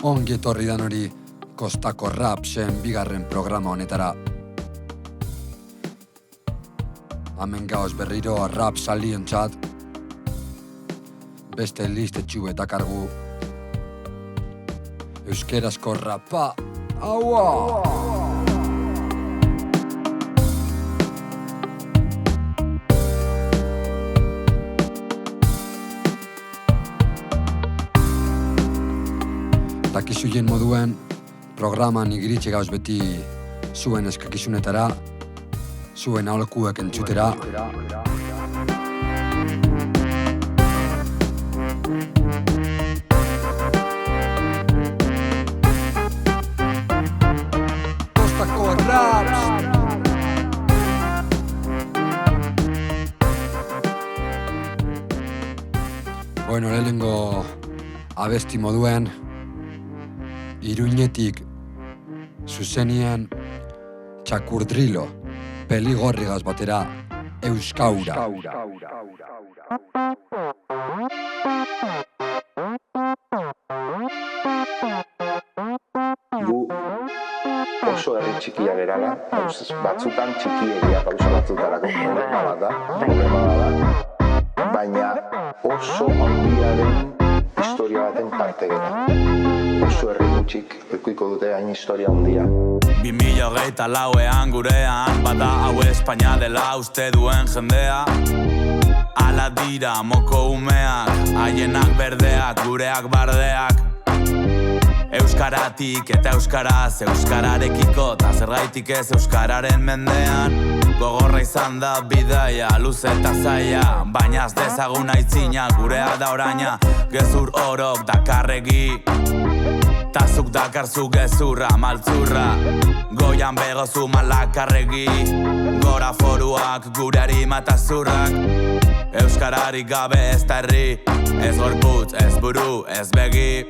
Ongi etorri dan hori Kostako Rapsen bigarren programa honetara. Hemen gauz berriro rap saliontzat, beste listetxu eta kargu. Euskerazko rapa, aua! Takizuien moduen, programan igiritxe gauz beti zuen eskakizunetara, zuen aholkuek entzutera. Kostako Raps! Bueno, lehenengo abesti moduen, Iruñetik zuzenien txakurdrilo peligorrigaz batera Euskaura. Gu oso herri txikia gerala, batzutan txikiegia gauza batzutarako problema da, baina oso handiaren historia baten parte gara. Oso herri gutxik ekuiko dute hain historia handia. 2024ean gurean, bada hau Espainia dela uste duen jendea. Ala dira moko umeak, haienak berdeak, gureak bardeak. Euskaratik eta euskaraz, euskararekiko, ta zergaitik ez euskararen mendean. Gogorra izan da bidaia, luze eta zaila, baina az dezagun aitzina, gurea da oraina, gezur orok dakarregi. Tazuk dakarzu gezurra, maltzurra, goian begozu malakarregi. Gora foruak, gureari matazurrak, euskararik gabe ez da herri, ez gorputz, ez buru, ez begi.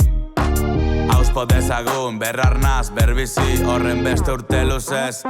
Auspo dezagun, berrarnaz, berbizi, horren beste urte luzez,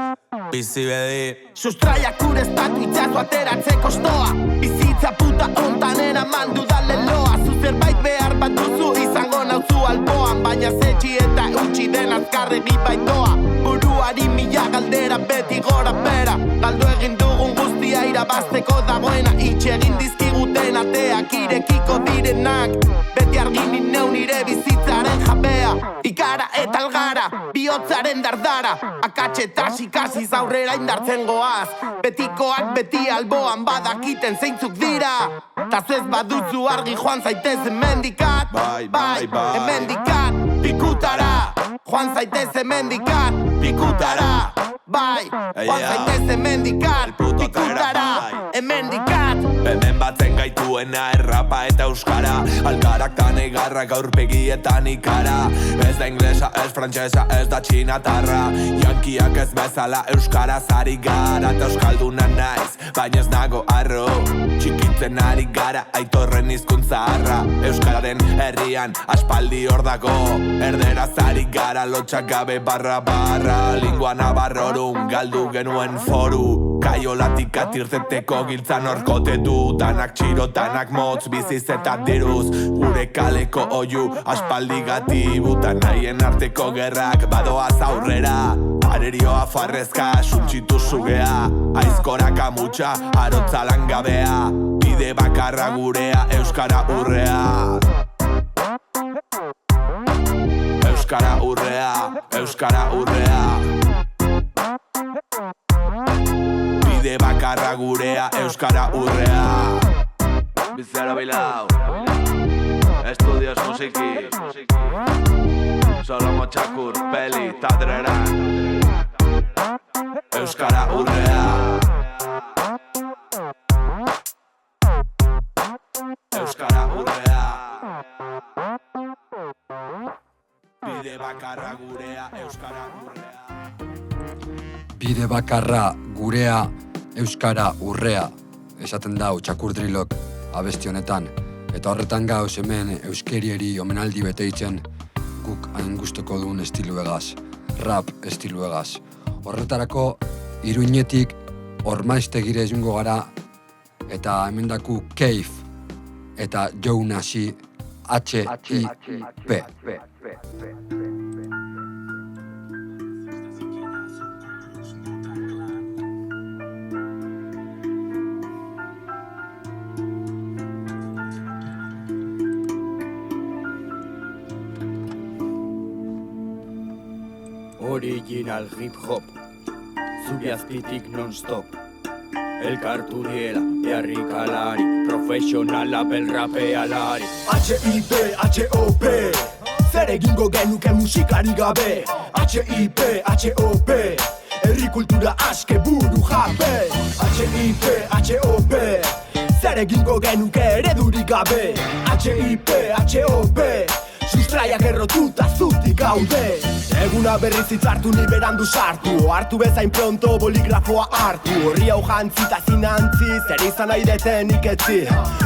bizi bedi. Sustraiak ureztatu itxasu ateratzeko stoa, bizitza puta ontan eraman dudan leloa. Zerbait behar bat duzu izango nauzu alboan, baina zetxi eta utxi den azkarregi baitoa. Buruari mila galdera beti gora bera, galdu egin dugun guztia irabazteko dagoena. Itxe egin dizkiguten ateak irekiko direnak, beti argin neu nire bizitzaren jabea. Ikara eta algara, bihotzaren dardara, akatxetas ikasiz aurrera indartzen goaz. Betikoak beti alboan badakiten zeintzuk dira, ta zuez baduzu argi joan zaitez hemendikat. Bai, hemendikat, pikutara, joan zaitez hemendikat, pikutara. Bai, joan zaitez hemendikat, pikutara, hemendikat. Hemen batzen gaituena errapa eta euskara, algarak tan egarrak aurpegietan ikara. Ez da inglesa, ez frantsesa, ez da txinatarra, jankiak ez bezala euskaraz ari gara. Eta euskalduna naiz, baina ez nago arro, txikitzen ari gara aitorren hizkuntza harra. Euskararen herrian aspaldi hor dago, erderaz ari gara lotxak gabe barra, lingua nabarrorun galdu genuen foru. Kaiolatik atirteteko giltzan orkote du, danak txiro, danak motz, biziz eta diruz. Gure kaleko oiu aspaldi gatibu, ta nahien arteko gerrak badoaz aurrera. Arerioa farrezka, suntxitu sugea, aizkorak amutxa, arotza langabea. Bide bakarra gurea, euskara urrea. Euskara urrea, euskara urrea. Bide bakarra gurea, euskara urrea. Bizero Bilau, Estudios Musiki, Solomo Txakur, Peli, Tadrera. Euskara urrea. Euskara urrea. Bide bakarra gurea, euskara urrea. Bide bakarra gurea, euskara urrea. esaten dau txakurdrilok abesti honetan, eta horretan gauz hemen euskerieri omenaldi beteitzen guk hain gustoko duen estiluegaz, rap estiluegaz. Horretarako Iruñetik Ormaiztegire jungo gara, eta hemendaku Keif eta Joe Nasi H.I.P. Original hip hop, zubiazpitik non-stop. Elkartu diela, beharrikalari, profesionala belrapealari. H.I.P, H.O.P, zer egingo genuke musikari gabe. H.I.P, H.O.P, herri kultura aske buru jabe. H.I.P, H.O.P, zer egingo genuke eredurik gabe. H.I.P, H.O.P, sustraiak errotuta zutik gaude. Eguna berriz hitzartu ni berandu sartu, hartu bezain pronto boligrafoa hartu. Horri hau jantzita zinantzi, zer izan nahi deten iketzi.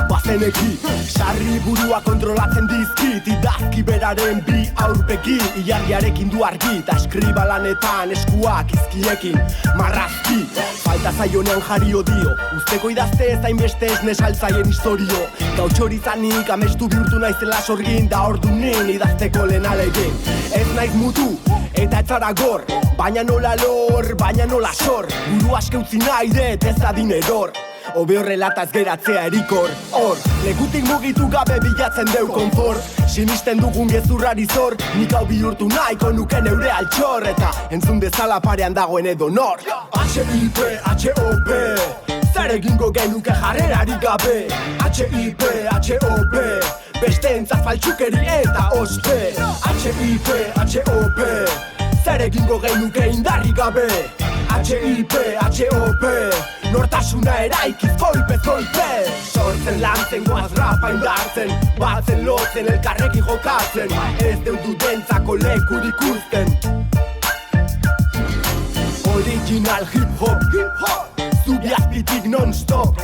Bazeneki, sarri burua kontrolatzen dizkit, idazki beraren bi aurpegi. Ilargiarekin du argi, eta eskriba lanetan eskuak izkiekin marrazki. Falta zaionean jari odio, usteko idazte ez hainbeste ez nesaltzaien historio. Gautxorizanik amestu bihurtu naizela sorgin, da ordunin idazteko lehen alegin. Ez naiz mutu, eta ez zara gor, baina nola lor, baina nola sor. Buru aske utzi nahi dut ez adin eror, hobe horrelataz geratzea erikor. Hor, lekutik mugitu gabe bilatzen deu konfort, sinisten dugun gezurrari zor, nik hau bihurtu nahiko nuke neure altxor, eta entzun dezala parean dagoen edo nor. H.I.P, H.O.P, zer egingo genuke jarrerarik gabe. H.I.P, H.O.P, besteentzat faltsukeri eta ospe. H.I.P, H.O.P, zer egingo genuke indarrik gabe. H.I.P, H.O.P, nortasuna eraikiz kolpe. Sortzen lantzen goaz rapa indartzen, batzen lotzen elkarrekin jokatzen, ez deudu dentzako lekurik uzten. Original hip hop, zubiazpitik non-stop.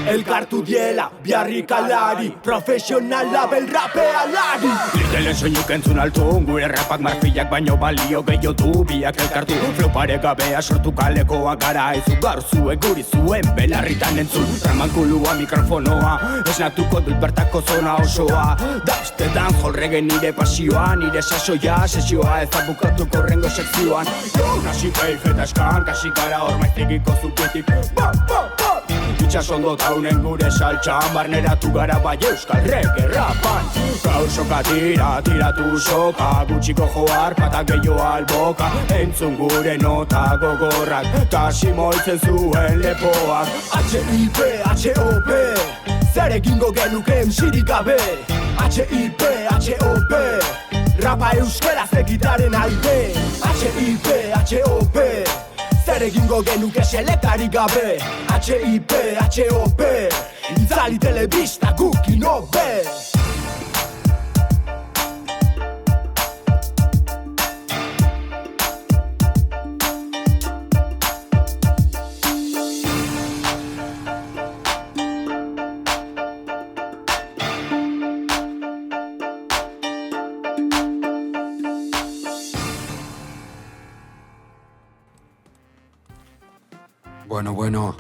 Elkartu diela, biharrikalari, profesionala belrapealari. Litelen soinuk entzun altun, gure rapak marfilak baino balio gehiago du. Biak elkartu, flow paregabea sortu kalekoa gara. Ezu gaur zuek guri zuen belarritan entzun. Ramankulua mikrofonoa, esnatuko dut bertako zona osoa. Dauztetan jolregen nire pasioa, nire sasoia, sesioa ez abukatuko rengo sekzioan. Nasi Keif eta eskan, kasi gara Ormaiztegiko zubitik. Itxasondo taunen gure saltxan, barneratu gara bai euskal reggae rapan. Gaur soka tiratu soka, gutxiko joar pata gehiago alboka. Entzun gure nota gogorrak, kasi moitzen zuen lepoak. H.I.P, H.O.P, zer egingo genuke emsirik gabe. H.I.P, H.O.P, rapa euskaraz egitaren alde. H.I.P, H.O.P, zer egingo genuke selekari gabe. H.I.P, H.O.P, itzali telebista gukin hobe. Bueno,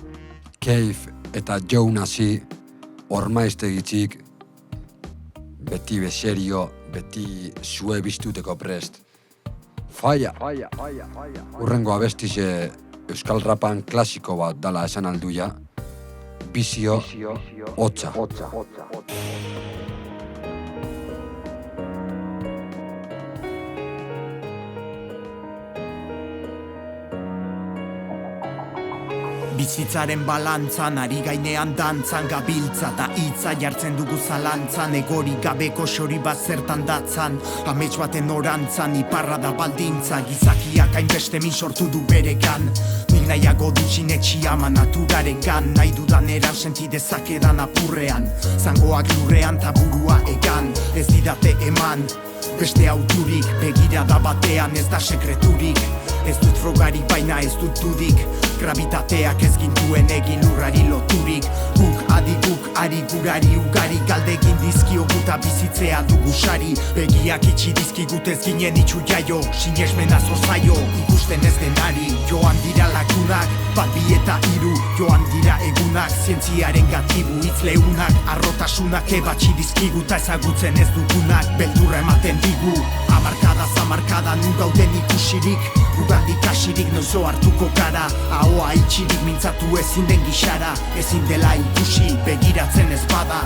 Keif eta Joe Nasi Ormaiztegitzik, beti beserio, beti zue biztuteko prest. Falla! Urrengo abestize euskal rapan klasiko bat dala esan alduia, bizio hotza. Bizitzaren balantzan, ari gainean dantzan, gabiltza eta hitza jartzen dugu zalantzan, egorik gabeko xori bat zertan datzan, amets baten orantzan, iparra da baldintza, gizakiak hainbeste min sortu du beregan, nik nahiago dutxin etxiama naturaregan, nahi dudan eran senti dezakedan apurrean, zangoak lurrean taburua egan, ez didate eman, beste auturik, begirada batean ez da sekreturik, ez dut frogarik baina ez dut dudik, gravitateak ez gintuen egin lurrari loturik, Urari ugari galdegin dizkioguta bizitzea dugu sari. Begiak itxi dizkigutez ginen itxu jaio, sinesmena zorzaio, ikusten ez denari. Joan dira lagunak, bat bi eta hiru, joan dira egunak, zientziaren gatibu hitz leunak, arrotasunak ebatxi dizkiguta ezagutzen ez dugunak, beldurra ematen digu. Amarkada zamarkada nun gauden ikusirik, gugandik asirik noizo hartuko gara. Ahoa itxirik mintzatu ezin den gixara, ezin dela ikusi begiratzen ez bada.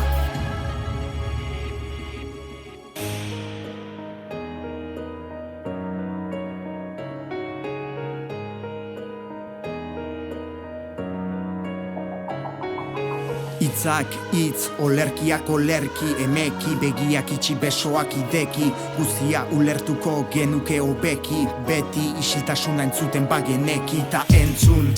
Itzak, hitz, olerkiak olerki, emeki, begiak itxi besoak ideki, guzia ulertuko genuke hobeki, beti isiltasuna entzuten bageneki ta entzun.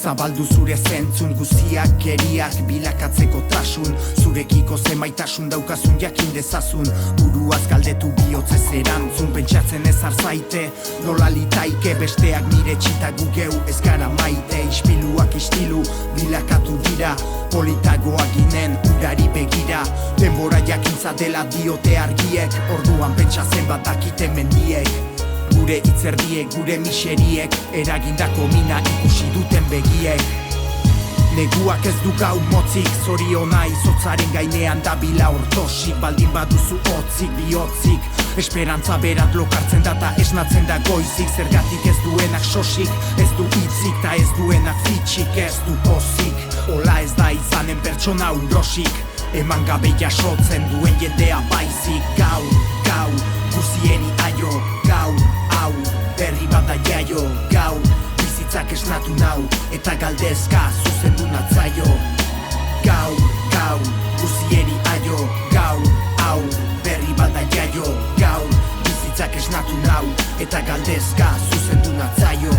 Zabaldu zure zentzun, guziak geriak bilakatzeko trasun, zurekiko zemaitasun daukazun jakin dezazun, buruaz galdetu bihotzez erantzun, pentsatzen ez arzaite, nola litaike besteak nire txita gugeu ez gara maite, ispiluak istilu bilakatu dira, politagoa ginen urari begira, denbora jakintza dela diote argiek, orduan pentsa zenbat dakite mendiek. Gure itzerdiek, gure miseriek, eragindako mina ikusi duten begiek. Neguak ez du gau motzik, zoriona izotzaren gainean dabila ortosik, baldin baduzu hotzik, bihotzik, esperantza berat lokartzen data esnatzen da goizik, zergatik ez duenak sosik, ez du hitzik, ta ez duenak fitxik, ez du pozik, hola ez da izanen pertsona unrosik, eman gabe jasotzen duen jendea baizik, gau, guzieni aio, gau, hau, berri bada jaio, gau, bizitzak esnatu nau, eta galdezka zuzendu natzaio. Gau, guzieni aio, gau, hau, berri bada jaio, gau, bizitzak esnatu nau, eta galdezka zuzendu natzaio.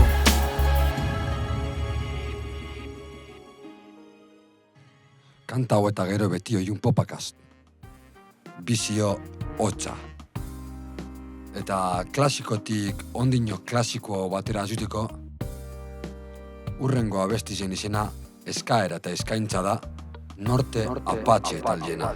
Kanta hau eta gero beti oiun popakaz. Bizio hotza. Eta klasikotik ondino klasiko batera azutiko, urrengo abestizen izena eskaera eta eskaintza da Norte Apache taldeena.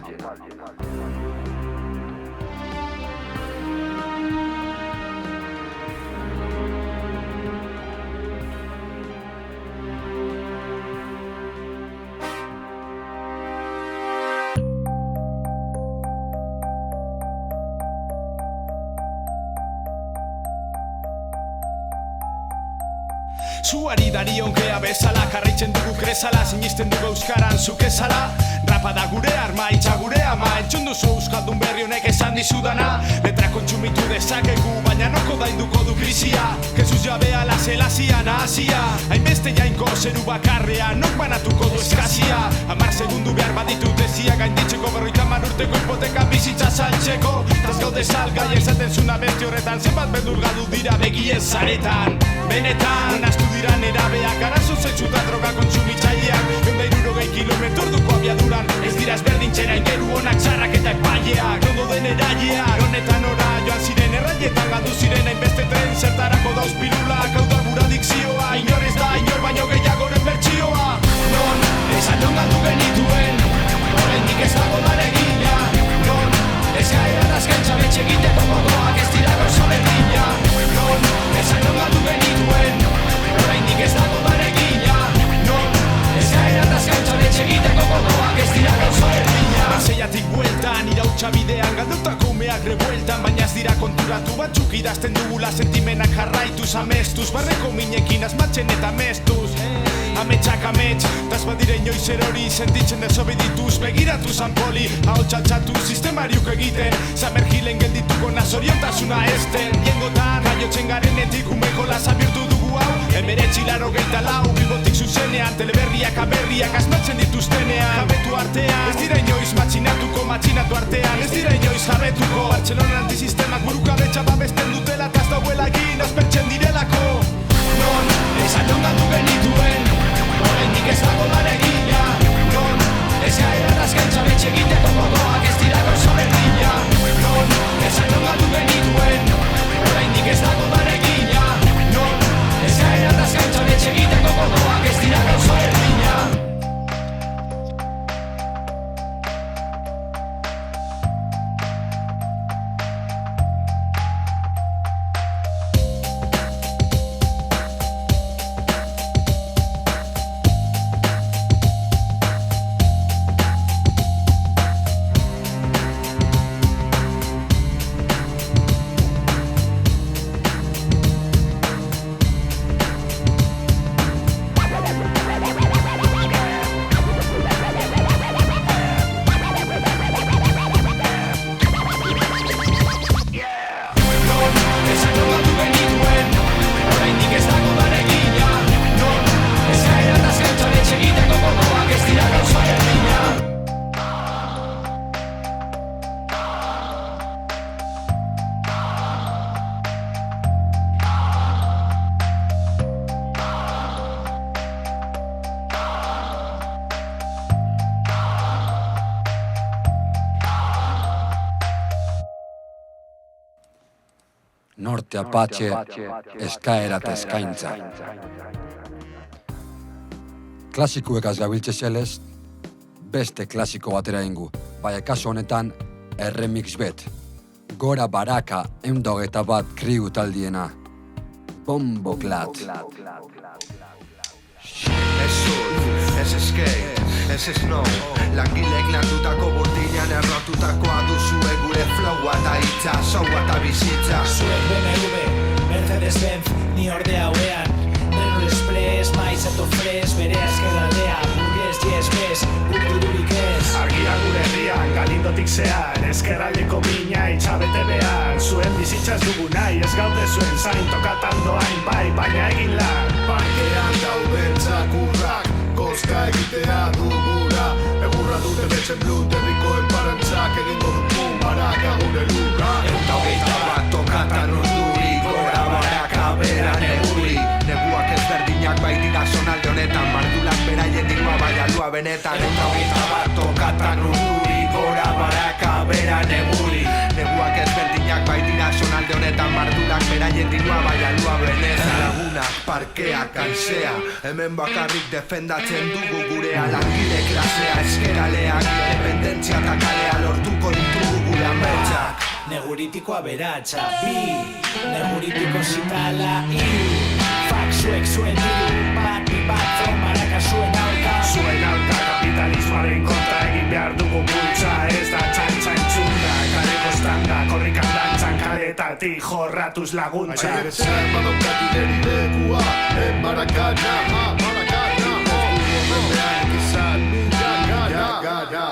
Zuari darion gea bezala, karraitzen dugu kresala, sinisten dugu euskaran zuk ezala. Rapa da gure arma, itxa gure ama, entzun duzu euskaldun berri honek esan dizudana. Letra kontsumitu dezakegu, baina noko dainduko du krisia. Jesus jabea la zelazia nahazia, hainbeste jainko zeru bakarrea, nok banatuko du eskazia. 10 segundu behar baditu dezia, gainditzeko 50 urteko hipoteka bizitza saltzeko. Taz gaude salgai esaten zuna beste horretan, zenbat beldurgadu dira begien zaretan. Benetan, naztu dira nerabeak, arazo zetsuta droga kontsumitzaileak, 160 kilometro orduko abiaduran, ez dira ezberdintzera ingeru onak zarrak eta epaileak. Ondo den eraileak, honetan ora joan ziren erraietan galdu ziren hainbeste tren, zertarako dauz pilulak, hau da gura dikzioa, inor ez da inor baino gehiagoren bertsioa. Non, esan non galdu genituen, oraindik ez dago daregina. Non, eskaera eta eskaintza betxe egiteko moduak ez dira gauza berdina. Non, esan non galdu genituen, oraindik ez dago daregina. Non, eskaera eta eskaintza betxe egiteko moduak ez dira gauza berdina. Baseiatik bueltan, irautxa bidean, galdutako umeak rebueltan, baina ez dira konturatu batzuk idazten dugula sentimenak jarraituz, amestuz, barreko minekin asmatzen eta mestuz. Ametsak amets, taz badire inoiz erori, sentitzen desobedituz, begiratu zanpoli, hau txaltxatu sistemariuk egiten, zamergilen geldituko nazoriontasuna esten. Jengotan, jaiotzen garenetik umeko laza bihurtu dugu hau, 1984, Bilbotik zuzenean, teleberriak aberriak asmatzen dituztenean. Jabetu artean, ez dira inoiz matxinatuko, matxinatu artean, ez dira inoiz jabetuko. Bartzelonan antisistemak burukabetxa babesten dutela, taz dauela egin aspertzen direlako. Non, esan non galdu genituen, oraindik ez dago daregina. Non, eskaera eta eskaintza betxe egiteko moduak ez dira gauza berdina. Non, esan non galdu genituen, oraindik ez dago daregina. Non, eskaera eta eskaintza betxe egiteko moduak ez dira gauza berdina. Norte Apache, eskaera eta eskaintza. Klasikuekaz gabiltze zelez, beste klasiko batera ingu, baina kasu honetan remix bet. Gora Baraka 101 kriu taldiena. Bomboklat. Ez surf, ez skate, ez snow. Langilek landutako bordinan errotutakoa duzue gure flowa eta hitza, soua eta bizitza. Zuek BMW, Mercedes-Benz, ni ordea hauean. Renault Express, maiz eto fres, bere eskeraldea. Burgues, yes, bez, kultururik ez. Argia gure herrian, galindotik zean, eskerraldeko bina itxabete behar. Zuen bizitzaz dugu nahi, ez gaude zuen zain, tokatan doain bai, baina egin lan. Parkean gaudentzak urrak, koska egitea dugura. Egurra dute betzen blut, herrikoen parantzak egingo dugu Baraka gure lurra. Eta hogeita bat tokatan urduri, gora Baraka bera neguri. Neguak ezberdinak baitira zonalde honetan, mardulak beraien dirua bai alua benetan. Eta hogeita bat tokatan urduri, gora Baraka bera neguri. Neguak ezberdinak baitira zonalde honetan, mardulak beraien dirua bai alua benetan. Lagunak, parkea, kansea, hemen bakarrik defendatzen dugu gurea. Langile klasea, eskeraleak, independentzia eta kalea lortuko ditugu gure ametsak. Neguritikoa beratxa, bi, neguritiko zitala, hiru. Fak zuek zuen diru, bat, from Baraka zuen aurka. Zuen aurka kapitalismoaren kontra egin behar dugu bultza. Ez da txantxa entzunda, kaleko standa, korrikan dantzan kaletatik jorratuz laguntza. Airetzen badaukat ideri lekua, en Barakana, Barakana. Behan izan, gara.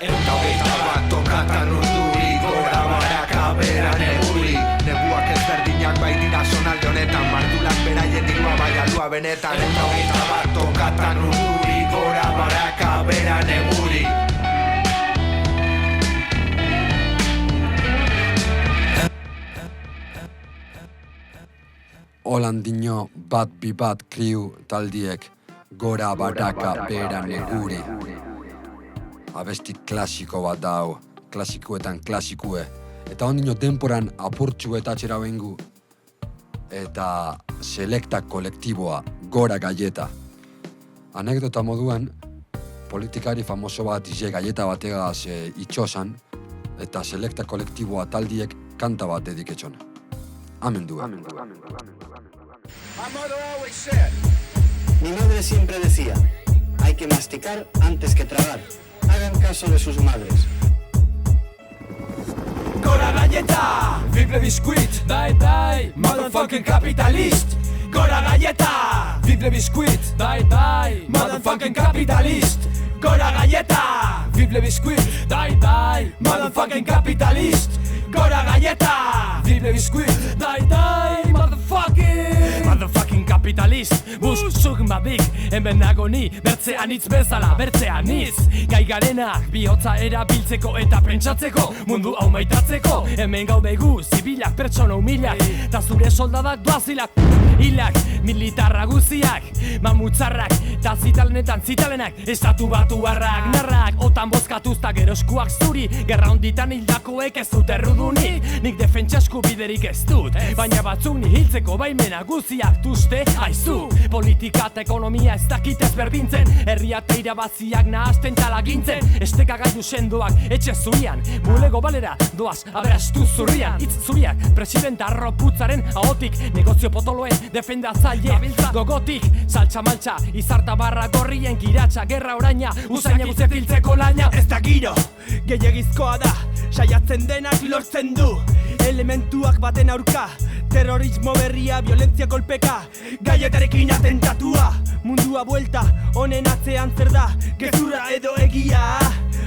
Eta hogeita bat tokatan urduri, gora Baraka bera neguri. Neguak ezberdinak baitira zonalde honetan, mardulak beraien dirua bai alua benetan. Eta hogeita bat tokatan urduri, gora Baraka bera neguri. Holandino bat bi bat kriu taldiek, Gora Baraka bera neguri. Abesti klasiko bat dau, klasikoetan klasikue. Eta ondino denporan apurtxu eta atxera bengu. Eta selekta kolektiboa, Gora Galleta. Anekdota moduan, politikari famoso bat ize galleta bategaz itxosan, eta selekta kolektiboa taldiek kanta bat dediketxon. Amendu. Mi madre siempre decía, hay que masticar antes que tragar. Hagan caso de sus madres. Gora Galleta, vive biscuit, die, motherfucking capitalist. Gora Galleta, vive biscuit, die, motherfucking capitalist. Gora Galleta, vive biscuit, die, motherfucking capitalist. Gora Galleta, vive biscuit, die, motherfucking capitalist. Zuk babik, hemen nago ni, bertzean hitz bezala, bertzean hitz. Gai garenak, bihotza erabiltzeko eta pentsatzeko, mundu hau maitatzeko. Hemen gaude gu, zibilak, pertsona humilak, ta zure soldadak doazilak, hilak, militarra guziak, mamutzarrak, ta zitalenetan zitalenak, estatu batuarrak, narrak, otan bozkatuzta geroskuak zuri, gerra honditan hildakoek ez dut errudunik, nik defentsa eskubiderik ez dut, baina batzuk ni hiltzeko baimena guziak duzte, aizu, politika eta ekonomia ez dakit ezberdintzen, herria eta irabaziak nahazten talagintzen, esteka gaidu sendoak etxe zurian, bulego balera doaz aberastu zurrian, hitz zuriak, presidenta arroputzaren ahotik, negozio potoloen defendatzaile, gogotik, saltxa maltxa, izarta barra gorrien kiratxa, gerra oraina, usaina guzti filtzeko laina. Ez da giro, gehiagizkoa da, saiatzen denak lortzen du, elementuak baten aurka, terrorismo berria, violentzia kolpeka, gaietarekin atentatua, mundua buelta, honen atzean zer da, gezurra edo egia,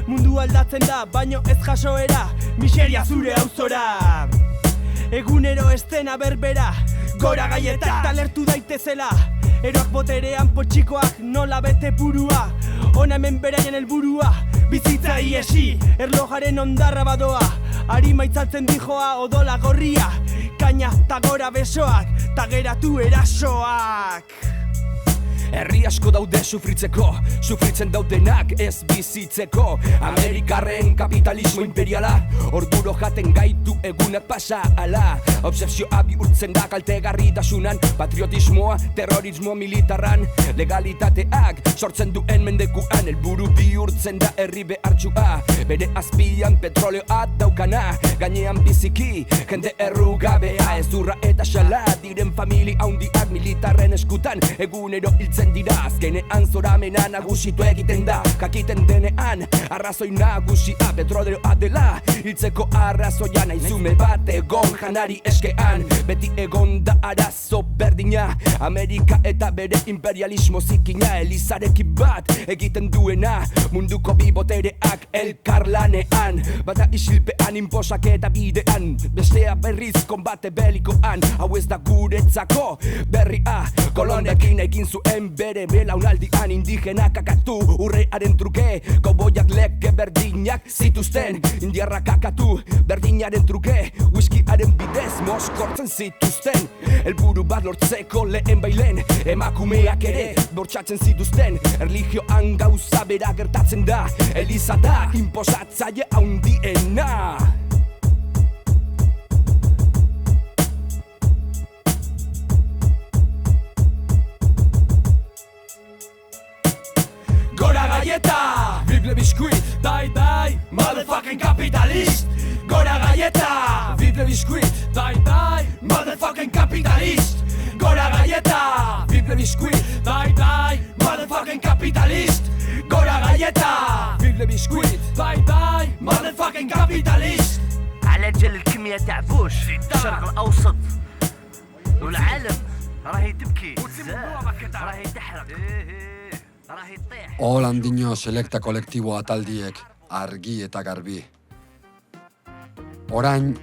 mundu aldatzen da, baino ez jasoera, miseria zure auzora. Egunero estena berbera, Gora Galleta, talertu daitezela, eroak boterean potxikoak nola bete burua, ona hemen beraien helburua, bizitza iesi, erlojaren ondarra badoa, arima itzaltzen dijoa odola gorria, kaina ta gora besoak, ta geratu erasoak. Herri asko daude sufritzeko, sufritzen daudenak ez bizitzeko. Amerikarren kapitalismo imperiala, orduro jaten gaitu egunak pasa ala. Obsesioa bihurtzen da kaltegarritasunan, patriotismoa, terrorismo militarran. Legalitateak sortzen duen mendekuan, helburu bihurtzen da herri behartsua. Bere azpian petroleoa daukana, gainean biziki, jende errugabea. Ez urra eta xala diren familia handiak militarren eskutan, egunero hiltzen dira. Azkenean zoramena nagusitu egiten da, jakiten denean arrazoi nagusia petroleoa dela. Hiltzeko arrazoia naizume bat egon janari eskean, beti egon da arazo berdina. Amerika eta bere imperialismo zikina, elizarekin bat egiten duena, munduko bi botereak elkarlanean. Bata isilpean inposak eta bidean, bestea berriz konbate belikoan. Hau ez da guretzako berria, kolonekin egin zuen bere belaunaldian. Indigena kakatu urrearen truke, koboiak lege berdinak zituzten. Indiarra kakatu berdinaren truke, whiskyaren bidez moskortzen zituzten. Helburu bat lortzeko lehen bailen, emakumeak ere bortxatzen zituzten. Erlijioan gauza bera gertatzen da, eliza da inposatzaile handiena. Gora gaieta, Bible biskuit, dai dai, motherfucking capitalist. Gora gaieta, Bible biskuit, dai dai, motherfucking capitalist. Gora gaieta, Bible biskuit, dai dai, motherfucking capitalist. Gora gaieta, Bible biskuit, dai dai, motherfucking capitalist. على جل الكمية تاع بوش الشرق الأوسط والعالم راهي تبكي راهي تحرق راهي تطيح. Holandino selekta kolektiboa taldiek argi eta garbi. Orain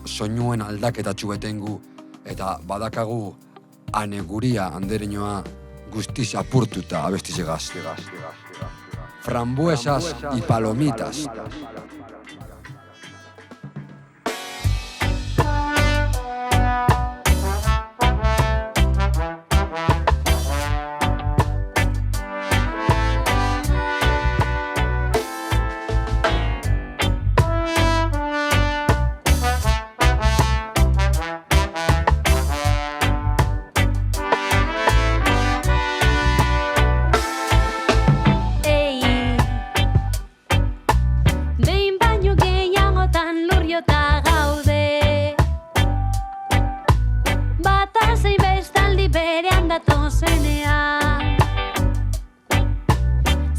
soinuen aldaketatxu betengu eta badakagu ane guria andereñoa guztiz apurtuta abestizegaz. Frambuesas y palomitas.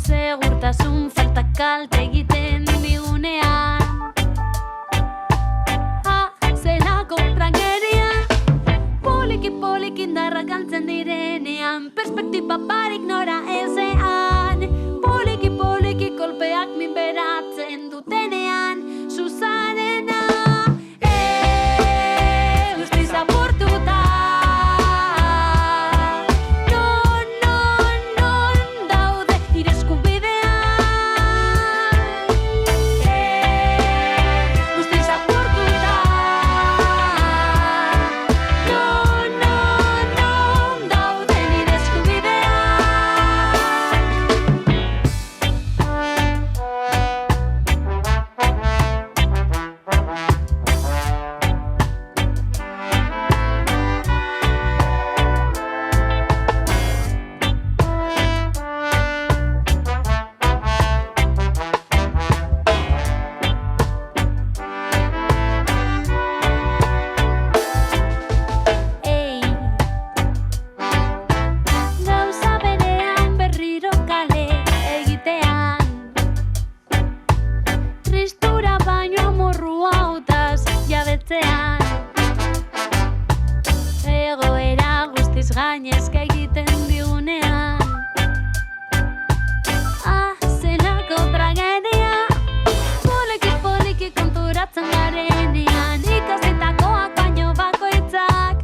Segurtasun falta kalte egiten digunean. Zelako tragedia, poliki indarra galtzen direnean, perspektiba barik nora ezean. Poliki kolpeak minberatzen dutenean, Susarena guztiz apurtuta. Gainezka egiten digunean. Zelako tragedia, poliki konturatzen garenean. Ikasitakoak baino bakoitzak,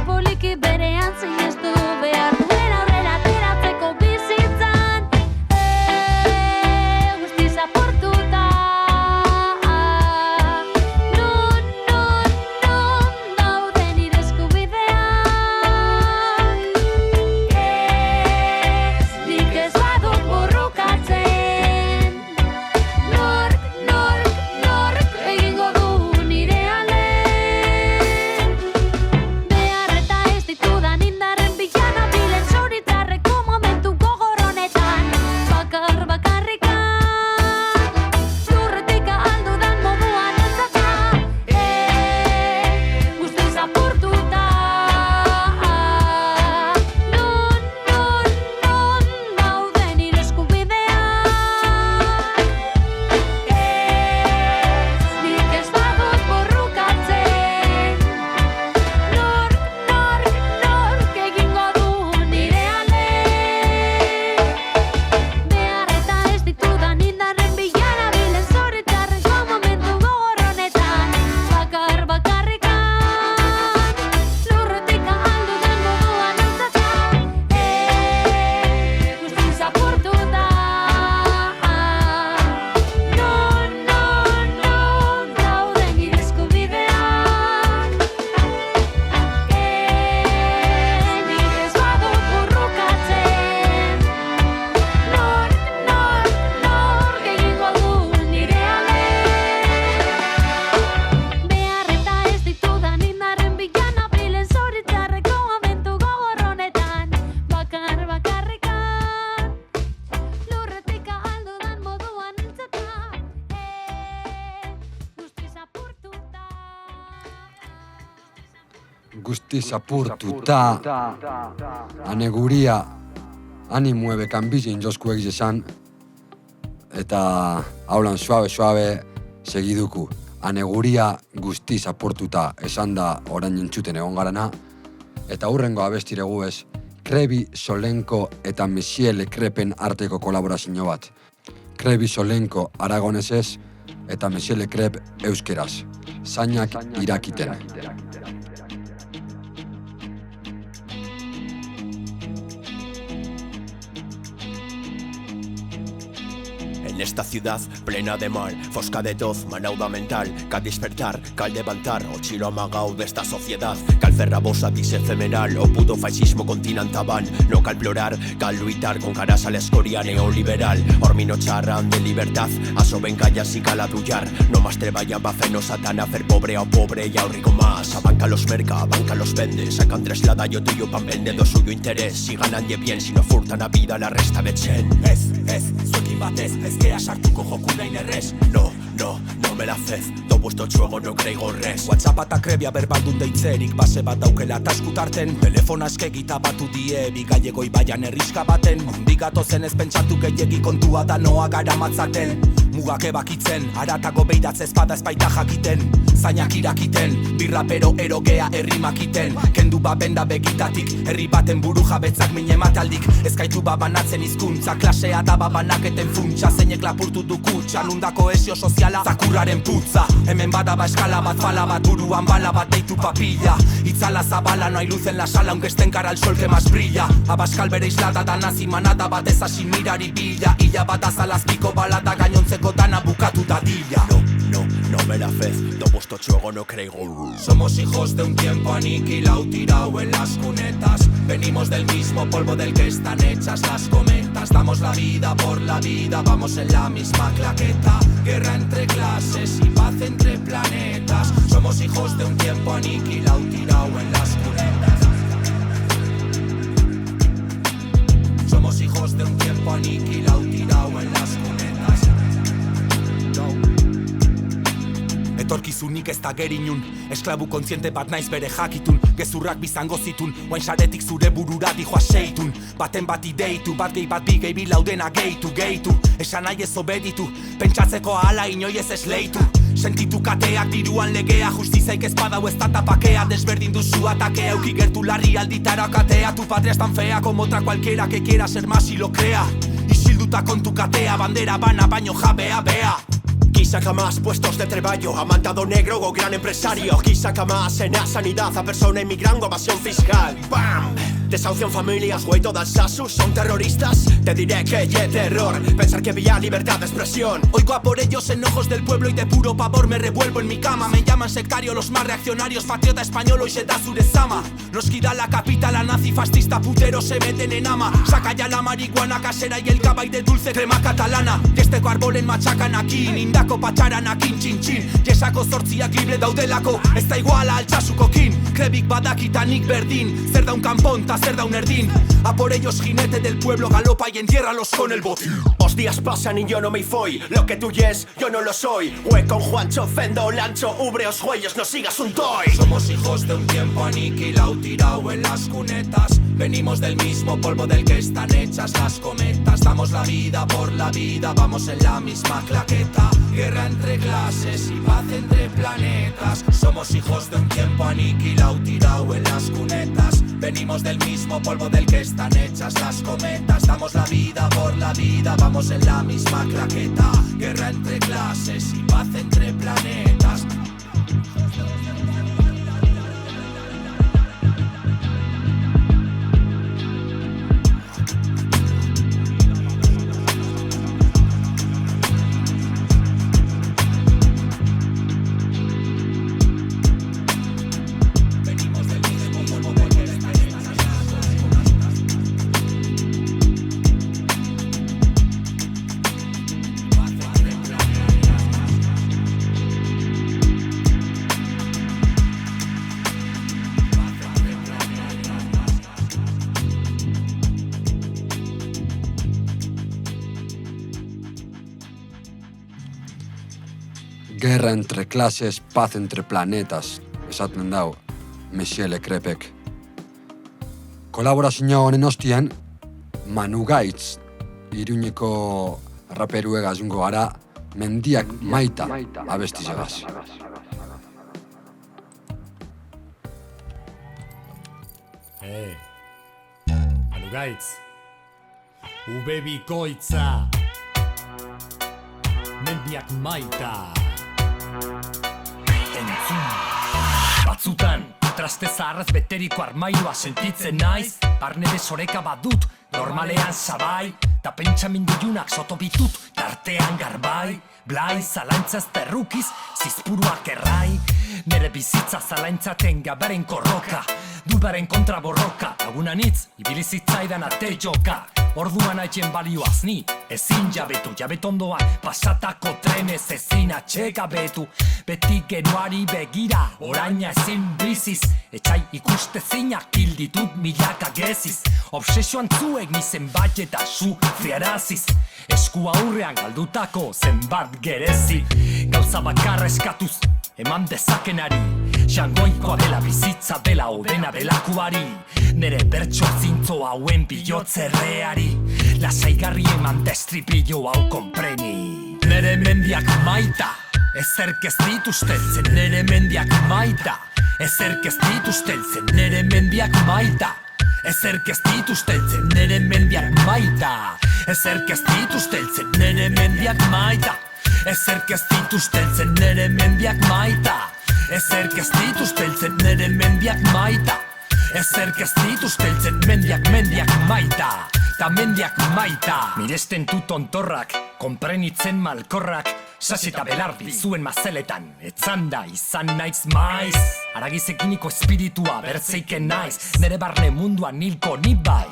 poliki berean sinestu behar duen aurrera tiratzeko bizitzan. Guztiz apurtuta. Non dauden nire eskubideak. guztiz apurtuta, aneguria animue bekanbizin josku egiz esan, eta haulan suabe segiduku. Aneguria guztiz apurtuta esan da orain entzuten egon garana, eta hurrengo abestiregu ez, Krebi Solenko eta Michele Crepen arteko kolaborazio bat. Krebi Solenko aragonesez eta Michele Crep euskeraz. Zainak irakiten. En esta ciudad plena de mal, fosca de doz, manauda mental, cal despertar, cal levantar, o chilo amagao de esta sociedad, cal ferrabosa dice efemeral, o puto fascismo continentaban, no cal plorar, cal luitar con caras a la escoria neoliberal, ormino charran de libertad, aso ven callas y cal adullar, no más treballan pa fe no satana, fer pobre o pobre y a rico más, abanca los merca, abanca los vende, sacan traslada yo tuyo pan vende do suyo interés, si ganan de bien, si no furtan a vida la resta de chen. Zuekin batez, ezkera sartuko jokuna inerrez. No me la fez, do vuestro txuego no kreigo res. WhatsApp eta krebia berbaldun deitzerik, base bat daukela eta eskutarten. Telefona eskegita batu die, bigaiego ibaian erriska baten. Bigatu zen ez pentsatu gehiegi kontua da noa gara matzaten. Mugak ebakitzen, aratako beidatz ezpada espaita jakiten. Zainak irakiten, birrapero erogea errimakiten. Kendu babenda begitatik, herri baten buru jabetzak mine mataldik. Ezkaitu babanatzen hizkuntza, klasea da babanaketen funtsa. Zeinek lapurtu du kutsa, nunda kohesio soziala, zakurraren putza. Hemen badaba eskala bat, fala bat, buruan bala bat deitu papilla. Itzala zabala, no hay luz en la sala, aunque estén cara al sol que más brilla. Abaskal bere islada da nazi manada bat ez hasi mirari bila. Illa bat azalazpiko balada gainontzeko dana bukatu dadila. No me la fez, do vuestro txuego no kreigo. Somos hijos de un tiempo aniquilado, tirado en las cunetas. Venimos del mismo polvo del que están hechas las cometas. Damos la vida por la vida, vamos en la misma claqueta. Guerra entre clases y paz entre planetas. Somos hijos de un tiempo aniquilado, tirado en las cunetas. Somos hijos de un tiempo aniquilado, tirado en las cunetas. Etorkizunik ez da gerinun, esklabu kontziente bat naiz bere jakitun. Gezurrak bizango zitun, oain saretik zure burura dijoa seitun. Baten bat ideitu, bat gehi bat bi gehi bi laudena gehitu. Esan nahi ez obeditu, pentsatzeko ahala inoi ez esleitu. Sentitu kateak diruan legea, justizaik ezpadau ez tatapakea. Desberdin duzu atakea, euki gertu larri alditara katea. Tu patria es tan fea como otra cualquiera que quiera ser más y lo crea. Isilduta kontu katea, bandera bana baino jabea bea. Quizá jamás puestos de treballo, amantado negro o gran empresario. Quizá jamás en la sanidad a persona inmigrando evasión fiscal. ¡Bam! Desahucian familias, güey, todas sus son terroristas. Te diré que hay terror, pensar que había libertad de expresión. Oigo a por ellos en ojos del pueblo y de puro pavor me revuelvo en mi cama. Me llaman sectario los más reaccionarios, patriota español hoy se da Zurezama. Nos gira la capital, la nazi fascista putero se meten en ama. Saca ya la marihuana casera y el cabay de dulce crema catalana. Yesteko arbolen matxakanakin, indako patxaranakin txin-txin. Yesako zortziak libre daudelako, ez da iguala altxasukokin. Krebik badakitanik berdin, zer da un kanpon ta zer da un erdin. A por ellos jinete del pueblo galopa y entiérralos con el botín. Os días pasan y yo no me voy, lo que tú yes, yo no lo soy. Hueco, Juancho, Fendo, Lancho, Ubreos, Juellos, no sigas un toy. Somos hijos de un tiempo aniquilado, tirado en las cunetas. Venimos del mismo polvo del que están hechas las cometas. Damos la vida por la vida, vamos en la misma claqueta. Guerra entre clases y paz entre planetas. Somos hijos de un tiempo aniquilado, tirado en las cunetas. Venimos del mismo polvo del que están hechas las cometas. Damos la vida por la vida, vamos en la misma claqueta. Guerra entre clases y paz entre planetas. Guerra entre clases, paz entre planetas, esaten dau. Monsieur Le Crepek. Kolaborazio honen ostian, Manu Gaitz, Iruñeko raperuegaz jungo gara, Mendiak Maita abestizegaz. Manu Gaitz, ube bikoitza, Mendiak Maita. Entzun, batzutan, traste zaharrez beteriko armailua sentitzen naiz, barne desoreka badut, normalean sabai, ta pentsamindu junak soto bitut, tartean garbai, blai, zalantza ez perrukiz, zizpuruak errai, nere bizitza zalaintzaten gabaren korroka, dudaren kontra borroka, lagunan hitz, ibilizitzaidan ate joka, orduan haitien balioaz ni, ezin jabetondoan, pasatako trenez ezin atxegabetu, beti genuari begira, oraina ezin biziz, etxai ikustezinak hilditut milaka geziz, obsesioan zuek ni zenbat eta su fieraziz, esku aurrean galdutako zenbat gerezi, gauza bakarra eskatuz, eman dezakenari, xangoikoa dela bizitza dela odena delakuari, nere bertso zintzo hauen bihotzerreari, lasaigarri eman destripillo hau konpreni. Nere mendiak maita, ezerk ez dituzteltzen, nere mendiak maita, ezerk ez dituzteltzen, nere mendiak maita, ezerk ez dituzteltzen, nere mendiak maita, ezerk ez dituzteltzen, nere mendiak maita, ezerk ez dituzteltzen, nere mendiak maita, ezerk ez dituzteltzen, nere mendiak maita, ezerk ez dituzteltzen, mendiak maita, ta mendiak maita. Miresten tut ontorrak, konprenitzen malkorrak, sasi eta belardi zuen mazeletan, etzanda izan naiz maiz. Aragizekiniko espiritua bertzeiken naiz, nere barne munduan nilko ni bai.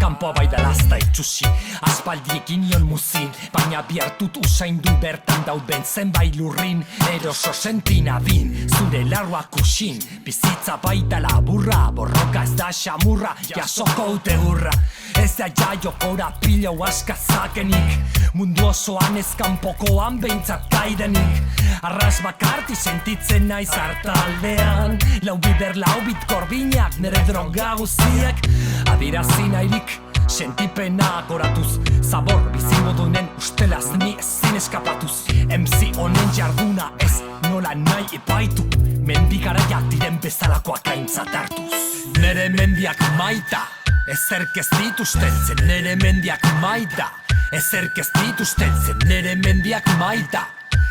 Kanpoa bai da lasta itxusi, aspaldiekin nion muzin, baina bihartut usaindu bertan dauden zenbait lurrin, eroso sentin adin, zure larruak usin, bizitza baita laburra, borroka ez da xamurra, jasoko ute hurra, ez da jaiokora pilo askazakenik, mundu osoan ez kanpokoan behintzat gaidenik, arras bakarti sentitzen naiz hartaldean, lau biber lau bit gorbinak, nere droga guziek, adirazi nahirik, sentipena goratuz, zabor bizimodunen ustelaz ni ezin eskapatuz, MC honen jarduna ez nola nahi epaitu, mendigaraiak diren bezalakoak aintzat hartuz. Nere mendiak maita, ezerk ez dituzteltzen, nere mendiak maita, ezerk ez dituzteltzen, nere mendiak maita,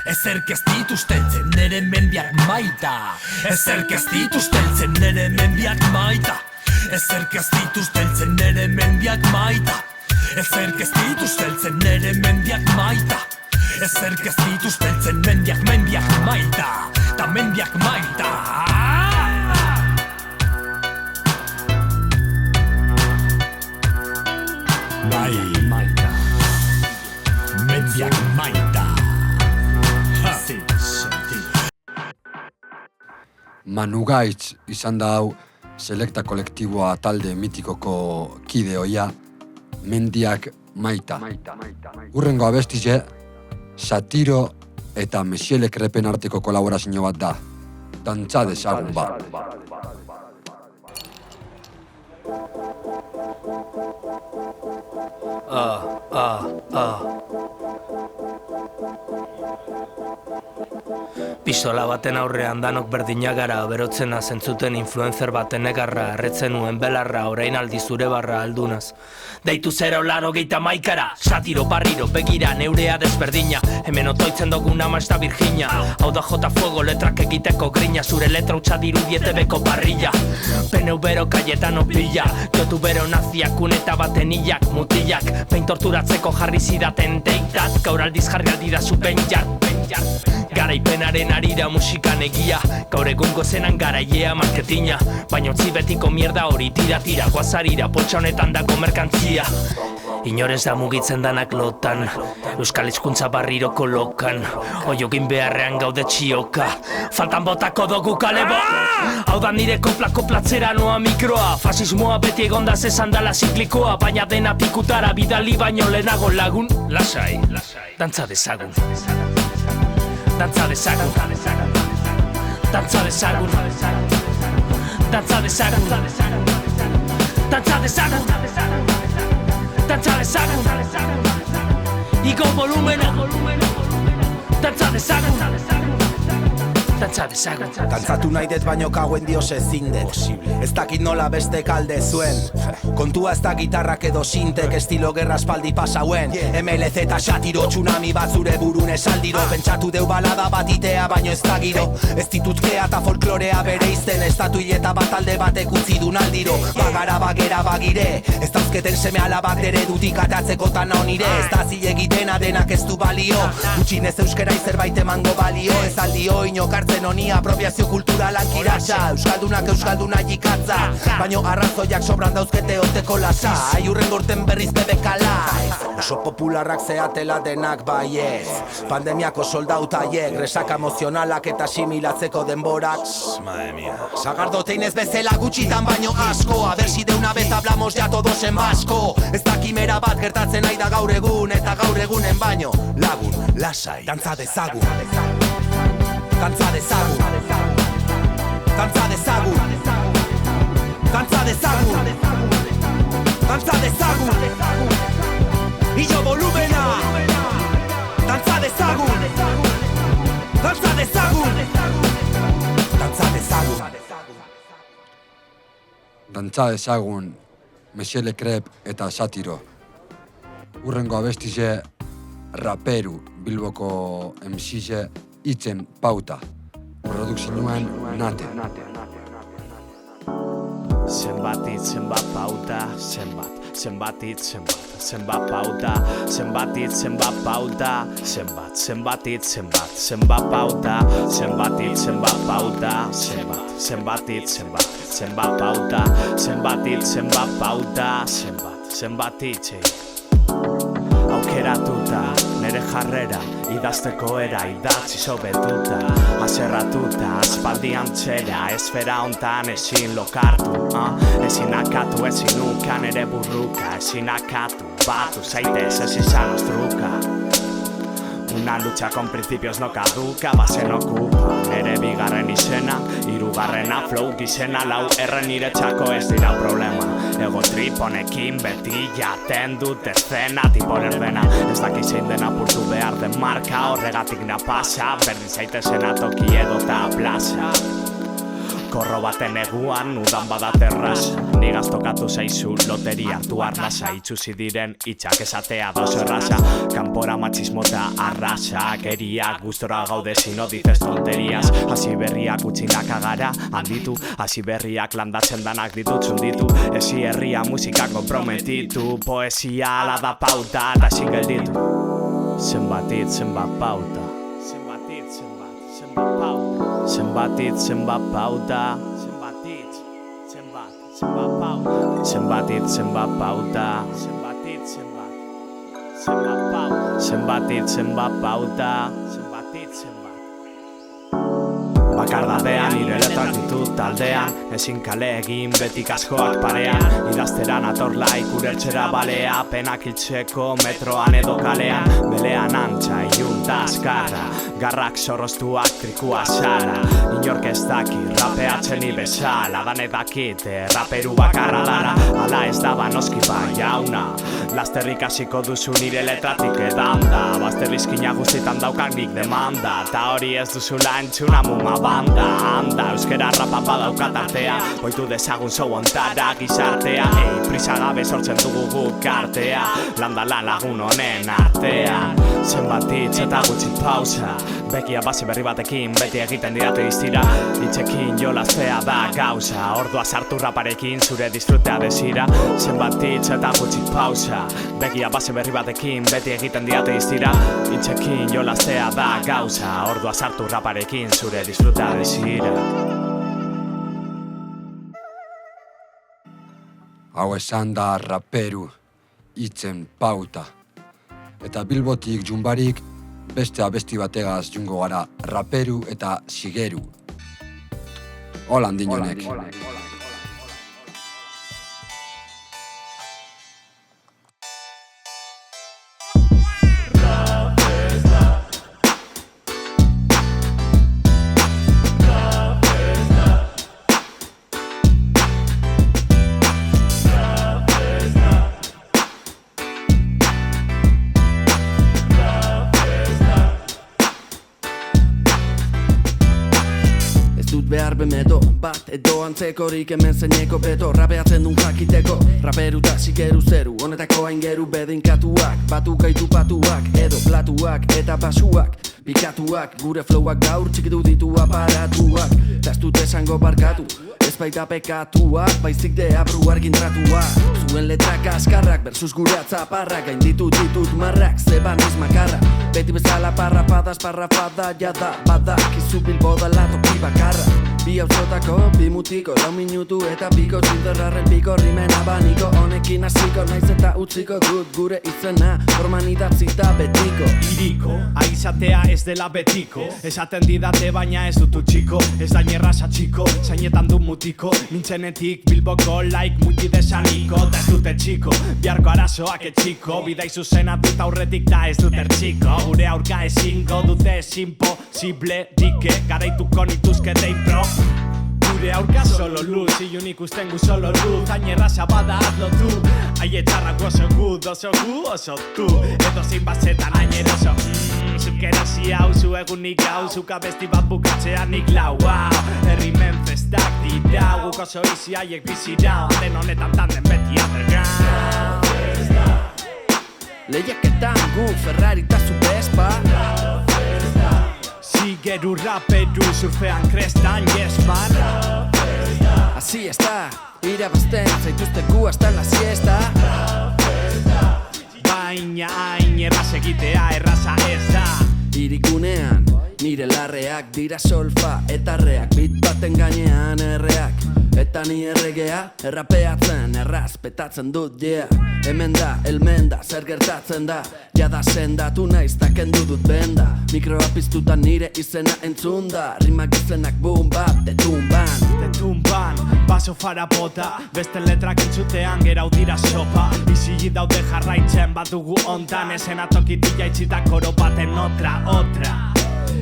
ezerk ez dituzteltzen, nere mendiak maita, ezerk ez dituzteltzen, nere mendiak maita, ezerk ez dituzteltzen, nere mendiak maita, ezerk ez dituzteltzen, nere mendiak maita, ezerk ez dituzteltzen, mendiak maita, ta mendiak maita. Bai, maita, mendiak maita. Manu Gaitz izan da hau selekta kolektiboa talde mitikoko kide hoia, Mendiak Maita. Urrengo abestize, Satiro eta Monsieur Le Crepen arteko kolaborazio bat da, dantza dezagun bat. Pistola baten aurrean danok berdinak gara, berotzena zentzuten influencer baten egarra, erretzen nuen belarra, orain aldi zure barra aldunaz. Deitu 080 Satiro barriro begira neurea desberdina, hemen otoitzen doguna ma ez da Virginia, hau da J Fuego letrak egiteko grina, zure letra utza dirudiete beko parrilla, peneu bero Cayetano pilla, jotu bero naziak uneta baten hilak, mutilak, pein torturatzeko jarri zidaten deitat, gaur aldiz jarri aldidazu benjat. Garaipenaren arira musikan egia, gaur egungo zenan garailea marketina, baina utzi betiko mierda hori tira guazarira, poltsa honetan dako merkantzia. Inorez da mugitzen danak lotan, euskal hizkuntza barriro kolokan, oiogin beharrean gaude txioka, faltan botako dugu kalebo. Hau da nire koplatzera noa mikroa, fasismoa beti egondaz esan dala ziklikoa, baina dena pikutara bidali baino lehenago lagun, lasai, dantza dezagun. Dantza dezagun, dantza dezagun, Dantza dezagun, dantza dezagun, dantza dezagun, igo volumena, dantza dezagun, dantza dezagun. Dantzatu nahi dut baino kauen dios ezin dut. Ez dakit nola beste kalde zuen. Kontua ez da gitarrak edo sintek, estilo gerra espaldi pasauen. MLZ eta Xatiro, tsunami bat zure burun esaldiro. Pentsatu deu balada bat itea baino ez da giro. Ez ditutkea eta folklorea bere izten, estatu hileta bat alde batek utzi dun aldiro. Bagara bagera bagire, ez dauzketen seme alabak dere dutik atatzeko tan onire. Ez da zilegi denak ez du balio, gutxinez euskerai zerbait emango balio. Ez aldio inokartzen honi apropiazio kulturalan kiratsa. Euskaldunak euskalduna jikatza, baino arrazoiak sobran dauzkete oteko lasa. Aiurren gorten berriz bebekala. Oso popularrak zeatela denak baiez, pandemiako soldautaiek, resaka emozionalak eta similatzeko denborak. Madre mia. Sagardotein ez bezala gutxitan baino asko, a ver si de una vez hablamos ya todos en vasco. Ez da kimera bat gertatzen nahi da gaur egun, eta gaur egunen baino lagun, lasai, dantza dezagun. Dantza dezagun, dantza dezagun, dantza dezagun, dantza dezagun, illo volumena, dantza dezagun, dantza dezagun, dantza dezagun. Dantza dezagun, Mesiele Krep eta Xatiro. Urrengo abestize, raperu Bilboko MCze Itzen Pauta. Produkzioan Nate. Zenbat hitz, zenbat pauta, zenbat hitz, zenbat pauta, zenbat hitz, zenbat pauta, zenbat hitz, zenbat pauta, zenbat hitz, zenbat pauta, zenbat hitz, zenbat pauta, zenbat hitz, zenbat pauta, zenbat hitz. Aukeratuta, nere jarrera, idazteko era, idatzi sobetuta, aserratuta, aspaldian txera, esfera hontan ezin lokartu, ezin akatu, ezin ukan ere burruka, ezin akatu, batu zaitez ez izan ostruka. Una lucha con principios no caduca, base no ocupa. Nere bigarren izena, hirugarrena flow gizena, lau erren niretzako ez dira problema. Ego trip honekin beti jaten dut eszena, tiporen dena. Ez daki zein den apurtu behar den marka, horregatik napasa, berdin zaitezena toki edota plaza. Korro baten eguan, udan bada terraza. Nigaz tokatu zaizu loteria hartu arnasa. Itxusi diren itxak esatea dozo erraza. Kanpora machismo eta arrasa. Keriak gustora gaude sino dizez tonterias. Hasi berriak utxinak agara handitu. Hasi berriak landatzen danak ditut zunditu. Ezi herria musika komprometitu. Poesia ala da pauta eta single ditu. Zenbat hitz, zenbat pauta. Zenbat hitz, zenbat pauta. Zenbat hitz, zenbat pauta. Zenbat hitz, zenbat pauta. Zenbat hitz, zenbat pauta. Zenbat hitz, zenbat pauta. Zenbat hitz, zenbat pauta. Zenbat hitz, zenbat. Bakardadean, nire letrak ditut taldean. Ezin kale egin betik askoak parean. Idazteran atorla ikurertxera balea. Penak hiltzeko metroan edo kalean. Belean antxa, ilunta askarra. Garrak sorroztuak trikua sara. Inork ez daki, rapeatzen bezala. Danet dakite, raperu bakarra dara. Ala ez daba noski bai jauna. Lasterrik hasiko duzu nire letratik edanda. Bazterrizkina guztitan daukan nik demanda. Ta hori ez duzula entzuna muma banda. Handa, euskera rapa badaukat artea. Oitu dezagun zau ontara gizartea. Prisa gabe sortzen dugu guk artea. Landa lan lagun honen artea. Zenbat hitz eta gutxi pausa. Bekia basi berri batekin, beti egiten didate diztira. Hitzekin jolaztea da gauza. Ordua sartu raparekin, zure disfrutea desira. Zenbat hitz eta gutxi pausa. Bekia basi berri batekin, beti egiten didate diztira. Hitzekin jolaztea da gauza. Ordua sartu raparekin, zure disfrutea desira. Hau esan da raperu Itzen Pauta. Eta Bilbotik junbarik beste abesti bategaz jungo gara, raperu eta sigeru. Hola handinonek. behar bemedo bat edo antzekorik hemen zeineko beto rapeatzen dun jakiteko raperu ta sikeru zeru honetako aingeru bedinkatuak batu gaitu patuak edo platuak eta basuak pikatuak gure flowak gaur txikitu ditu aparatuak ta ez dut esango barkatu ez baita pekatuak baizik deabru argin tratuak zuen letrak askarrak versus gure atzaparrak gainditu ditut marrak zeban izmakarra beti bezala parrafadas parrafada jada badak izu Bilbo dala toki bakarra bi hauzotako, bi mutiko, lau minutu eta biko zinterrarren biko rimen abaniko honekin hasiko naiz eta utziko dut gure izena forman idatzita betiko iriko, aizatea ez dela betiko esaten didate baina ez dut utxiko ez da nierrasa txiko, zainetan du mutiko nintzenetik Bilboko like muti desaniko ta ez dute txiko, biharko arazoak etxiko bidai zuzena dut aurretik da ez dut ertxiko gure aurka ezingo dute ezinpo zible dike garaituko nituzke de impro gure aurka solo luz ilun ikusten gu solo luz hain erraza bada hazlo tu aietxarrak oso gu oso tu edo zein bazetan hain eroso zuk erosi hau zu egunik hau zuk abesti bat bukatzean nik lau herrimen festak dira guk oso izi haiek bizira den honetan tanden beti underground lehiaketan gu Ferrari ta zu Vespa Sigeru raperu surfean krestan yes man Así está, irabazten zaituzte gu hasta la siesta Baina hain erraz egitea erraza ez da Irigunean, nire larreak dira solfa eta reak bit baten gainean erreak Eta ni erregea, errapeatzen, erraz petatzen dut, yeah Hemen da, helmen da, zer gertatzen da Jada sendatu naiz, takendu dut benda Mikroa piztutan nire izena entzun da Rimak izenak boom bat, detumban Baso farapota, beste letrak entzutean gerau dira sopa Izili daude jarraitzen badugu ontan Esena tokitik jaitsita koro baten otra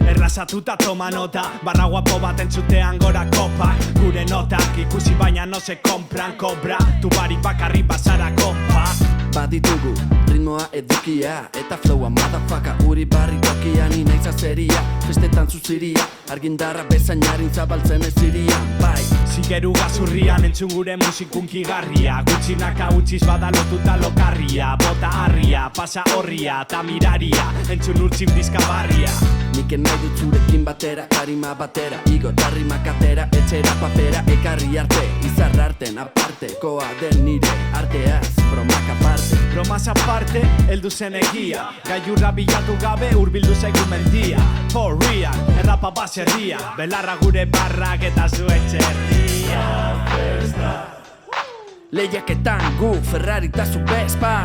Errazatuta toma nota, barra guapo bat entzutean gora kopa Gure notak ikusi baina no se compran kobra Tu barik bakarri basara kompa Baditugu, ritmoa edukia Eta flowa madafaka uri barri tokia Ni naiz azeria, festetan zuziria Argindarra bezainarin zabaltzen ez irian, bai Sigeru gazurrian entzun gure musikunki garria Gutxinaka utziz badalotuta lokarria Bota harria, pasa horria, ta miraria Entzun urtzin dizkabarria Niken nahi dut zurekin batera, karima batera Igo tarrima katera, etxera papera Ekarri arte, izarrarten aparte Koa den nire arteaz, bromak aparte Bromas aparte, heldu zen egia Gaiurra bilatu gabe, urbildu zaigu mendia For real, errapa baserria Belarra gure barrak eta zu etxerria Lehiaketan gu, Ferrari ta zu Vespa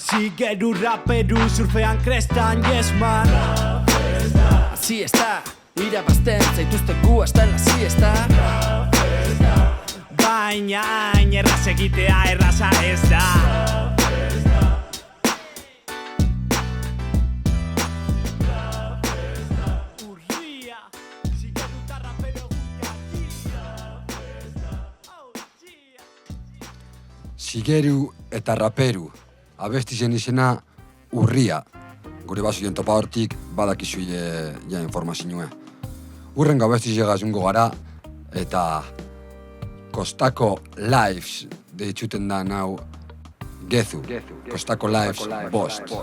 Sigeru raperu surfean krestan, yes man Así está, irabazten zaituzte gu hasta la siesta Baina hain erraz egitea erraza ez da Sigeru eta raperu abesti zen izena Urria. Gure basoien topa hortik badakizu ja informazioa. Urrengo abesti zegazungo gara eta Kostako Lives deitzuten da nau Gezu. Kostako Lives bost.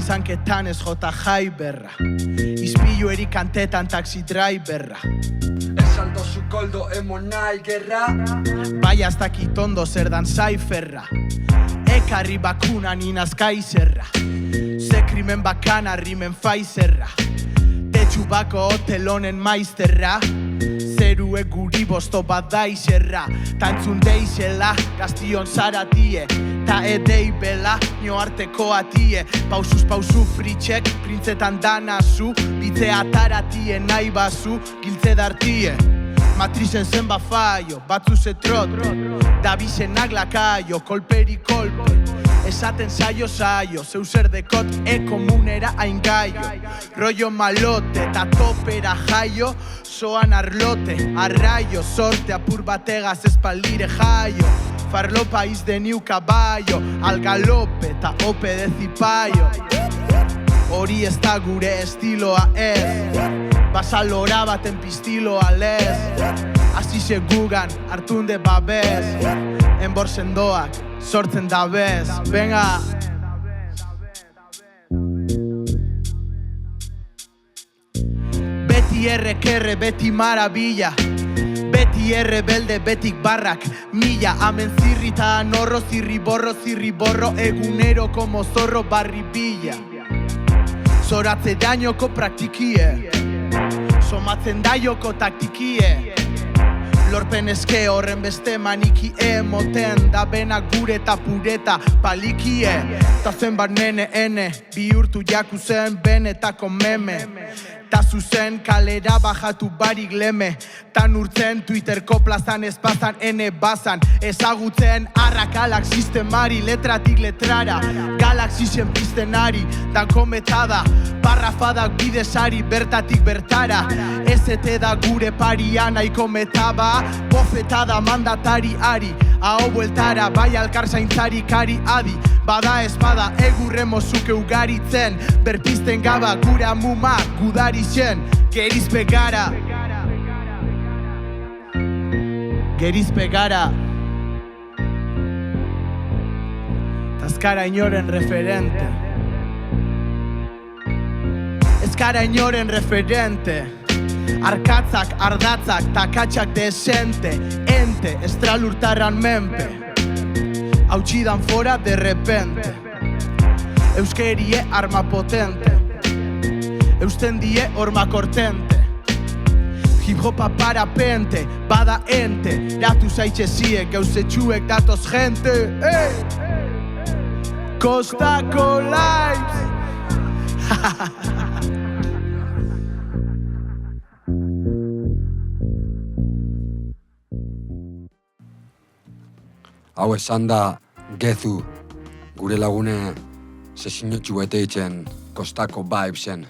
Zanketan ez jota jai berra Izpilu erikantetan taxi driverra Ez aldo zu koldo emo nahi gerra Bai aztakit ondo zer dan zaiferra Ekarri bakuna ninaz kaizerra Ze krimen bakana rimen faizerra Tetxu bako hotelonen maizterra Zerue guri bosto bat daizerra Tantzun deizela gaztion zaratie Ta edei bela nio arteko atie Pausuz pausu fritxek printzetan danazu Bitze ataratie nahi bazu giltze dartie Matrizen zen bafaio, batzu zetrot Da bizenak lakaio, kolperi kolpe esaten saio, zeu zer dekot komunera hain gaio. Rollo malote eta topera jaio, soan arlote, arraio, sorte apur bategaz espaldire jaio. Farlopa iz de niu caballo, al galope eta ope de zipaio. Hori ez da gure estiloa ez, basalora baten pistiloa lez. Asixe gugan hartunde babez, enbor sendoak sortzen da bez. Venga! Beti errekerre, beti maravilla, beti errebelde, betik barrak mila. Amen zirrita norro, zirriborro, egunero como zorro barribilla. Zoratze dainoko praktikie, somatzen daioko taktikie. Lorpen eske horren beste maniki emoten, da bena gure eta pureta palikie. Ta zen barnene ene, bihurtu jaku zen benetako meme. Ta zuzen kalera bajatu barik leme, tan urtzen Twitterko plazan espazan ene bazan. Ezagutzen arrakalak sistemari, letratik letrara, galaxisen piztenari, dan kometada, parrafadak bidesari, bertatik bertara. ST da gure paria nahiko metaba, bofetada mandatari ari, hau bueltara, bai alkar zaintzari kari adi. Bada espada egurre mozuke ugaritzen, berpizten gaba gure amuma gudari zen. Gerizpe gara, gerizpe gara, tazkara inoren referente. Ezkara inoren referente, arkatzak, ardatzak, takatxak desente, ente, estralurtarran menpe, hautsidan fora de repente. Euskerie arma potente, eusten die horma kortente. Hip-hopa parapente, bada ente, ratu zaitxeziek, gauzetxuek datoz gente. Hey! Kostako lives! Hau esan da Gezu, gure lagune sesinotxu beteitzen Kostako vibesen.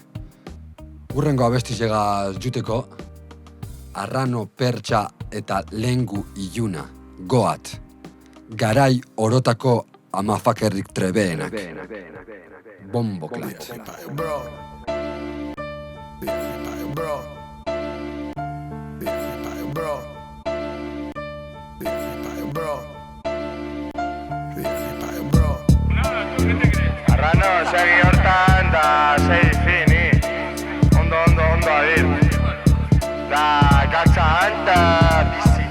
Urrengo abestizegaz juteko, Arrano Pertsa eta Lengu Iluna, Goat, garai orotako amafakerrik trebeenak. Bomboklat. Arrano, segi hortan da zei fini, ondo abil, da gatza hanta bizi.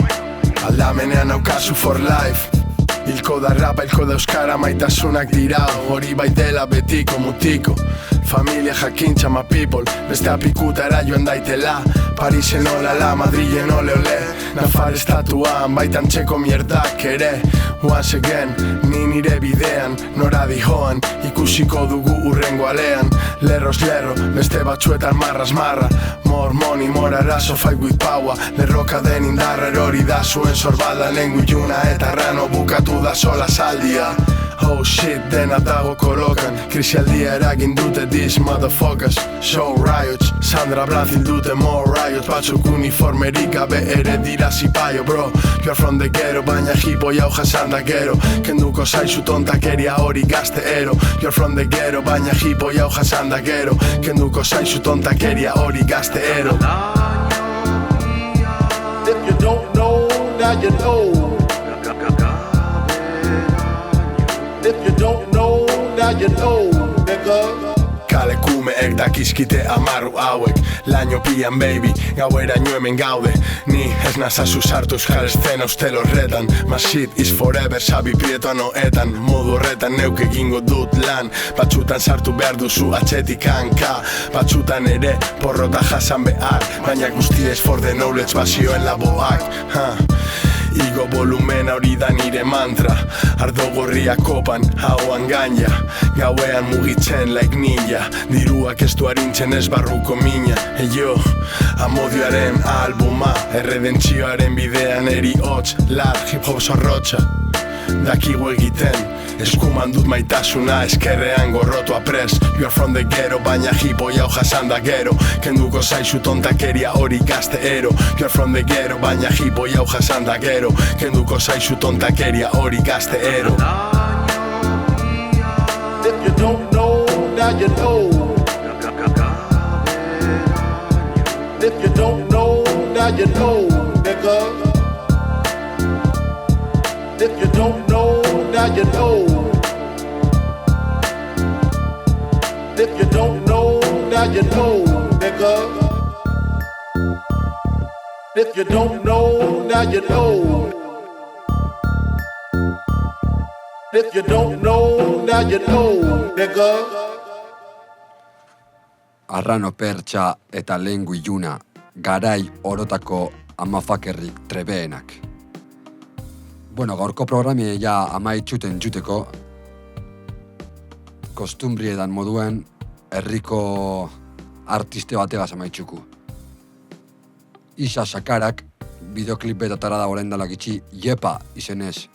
Aldamenean aukazu for life, hilko da rapa, hilko da euskara, maitasunak dira, hori bai dela betiko mutiko. Familia jakintza ma people, beste apikutara joan daitela. Parisen olala, Madrilen ole ole, Nafar estatuan, baitan txeko mierdak ere. Once again, ni nire bidean, nora dihoan, ikusiko dugu urrengo alean. Lerroz lerro, beste batzuetan marraz marra, more money, more arazo, fight with power. Lerroka den indarra erori da zuen sorbalda, Lengu Iluna eta Arrano bukatu da sola saldia. Oh shit, dena dago kolokan, krisialdia eragin dute these motherfuckers. Show riots, Sandra Brazil dute more riots, batzuk uniformerik gabe ere dira zipaio bro. You're from the ghetto, baina hipo jau jasan da gero, kenduko zaizu tontakeria hori gazteero. You're from the ghetto, baina hipo jau jasan da gero, kenduko zaizu tontakeria hori gazteero. If you don't know, now you know. If you don't know, now you know, nigga. Kalekumeek dakizkite amaru hauek, laino pian baby, gaueraino hemen gaude. Ni ez nazazu sartu euskal eszena ustel horretan, my shit is forever, sabi prieto anoetan. Modu horretan neuk egingo dut lan, batzutan sartu behar duzu atxetik hanka, batzutan ere porrota jasan behar, baina guztiez for the knowledge bazioen laboak. Igo volumena hori da nire mantra, ardo gorria kopan, hauan gaina, gauean mugitzen like ninja, diruak ez du harintzen ez barruko mina. Eyo, amodioaren albuma, erredentzioaren bidean eri hotz, lar, hip hop zorrotxa. dakigu egiten. Eskuman dut maitasuna, eskerrean gorrotua pres. You are from the ghetto, baina hipoi hau jasan da gero. Kenduko zaizu tontakeria hori gazteero. You are from the ghetto, baina hipoi hau jasan da gero. Kenduko zaizu tontakeria hori gazteero. If you don't know, now you know. If you don't know, now you know, nigga. If you don't know, now you know. If you don't know, now you know, nigga. If you don't know, now you know. If you don't know, now you know, nigga. Arrano pertsa eta lengu iluna, garai orotako amafakerrik trebeenak. Bueno, gaurko programie ja amaitxuten juteko, kostumbriedan moduen herriko artiste bategaz amaitxuku. Isa Sakarak bideoklip betatara da orain dalak itxi Yepa izenez,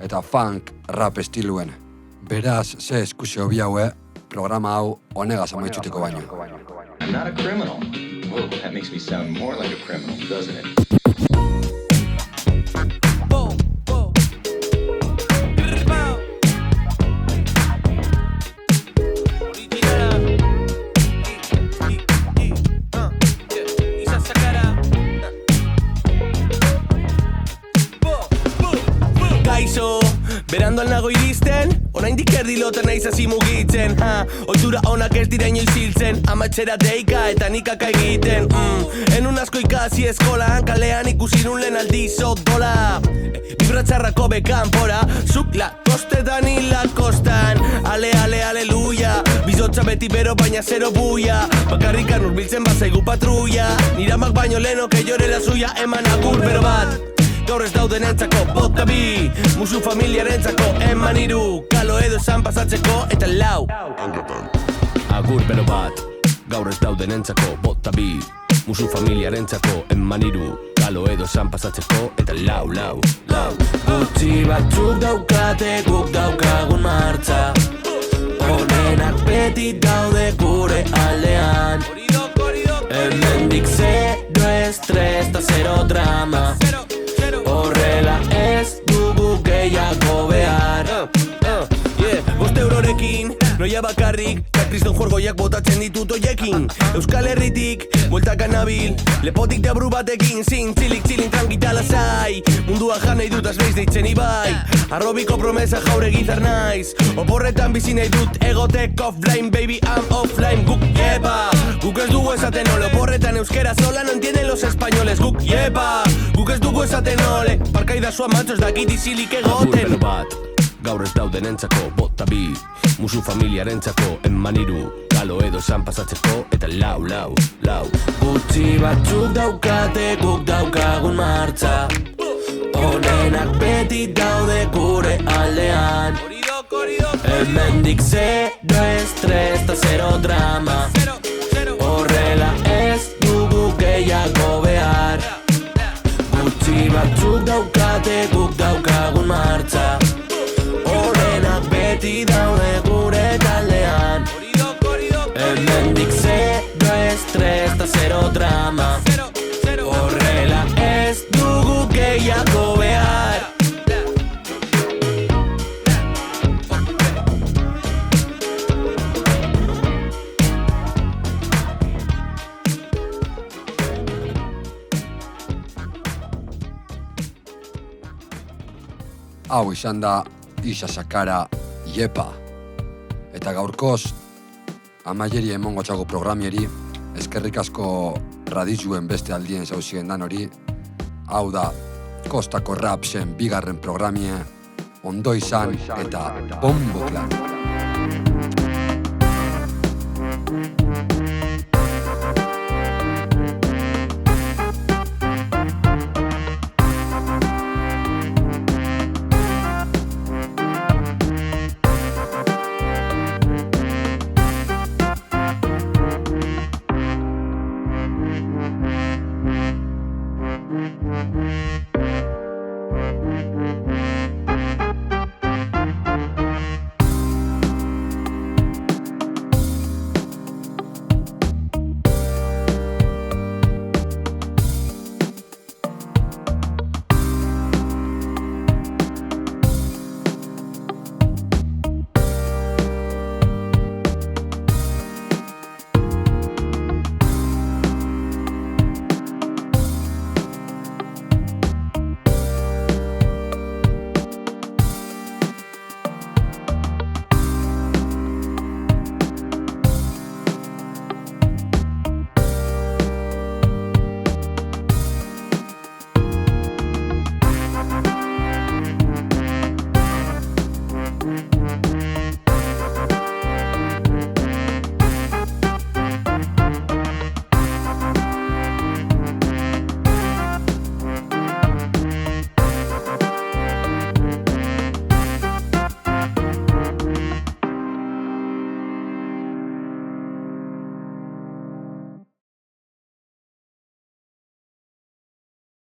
eta funk rap estiluen. Beraz, ze eskusio bi haue, programa hau honegaz amaitxuteko baino. I'm not a criminal. Whoa, that makes me sound more like a criminal, doesn't it? Berandoan nago iristen, oraindik erdiloten naiz hasi mugitzen. Ohitura onak ez dira inoiz hiltzen, amatxera deika eta nikaka egiten. Enun asko ikasi eskolan, kalean ikusi nun lehen aldiz odola. Bibratzarrako bekanpora, zuk la kostetan hila kostan. Ale, ale, aleluia, bizotza beti bero baina zero buia. Bakarrikan urbiltzen bazaigu patruia, niramak baino leno que llore la suya, eman agur bero bat. Gaur ez dauden entzako bota bi, musu familiarentzako eman iru, kalo edo esan pasatzeko eta lau. Agur bero bat, gaur ez dauden entzako bota bi, musu familiarentzako eman iru, kalo edo esan pasatzeko eta lau. Gutxi batzuk daukate guk daukagun martza, honenak beti daude gure aldean. Hemendik zero estres eta zero drama, horrela ez dugu gehiago behar. Bost eurorekin, noia bakarrik, kriston jorgoiak botatzen ditut oiekin. Euskal Herritik, bueltaka nabil, lepotik deabru batekin, zin, txilik, tranquitala zai. Mundua jan nahi dut azbeiz deitzen ibai, arrobiko promesa jaure gizar naiz. Oporretan bizi nahi dut egotek offline, baby I'm offline. Guk yepa, guk ez dugu esaten ole, oporretan euskera sola no entienden los españoles. Guk yepa, guk ez dugu esaten ole, parkaida zua mantxos dakit izilik egoten. Agur bat, gaur ez dauden entzako bota bi, musu familiarentzako eman iru, kalo edo esan pasatzeko eta lau. Gutxi batzuk daukate guk daukagun martza, honenak beti daude gure aldean. Hemendik zero estres eta zero drama, horrela ez dugu gehiago behar. Gutxi batzuk daukate guk daukagun martza, honenak beti daude gure taldean. Hemendik zero estres eta zero drama, horrela ez dugu gehiago behar. Hau izan da Isa Sakara Yepa. Eta gaurkoz, amaieri emongo txago programieri, eskerrik asko radizuen beste aldien zauzien dan hori. Hau da, Kostako Rapsen bigarren programie, ondo izan eta bombo klan.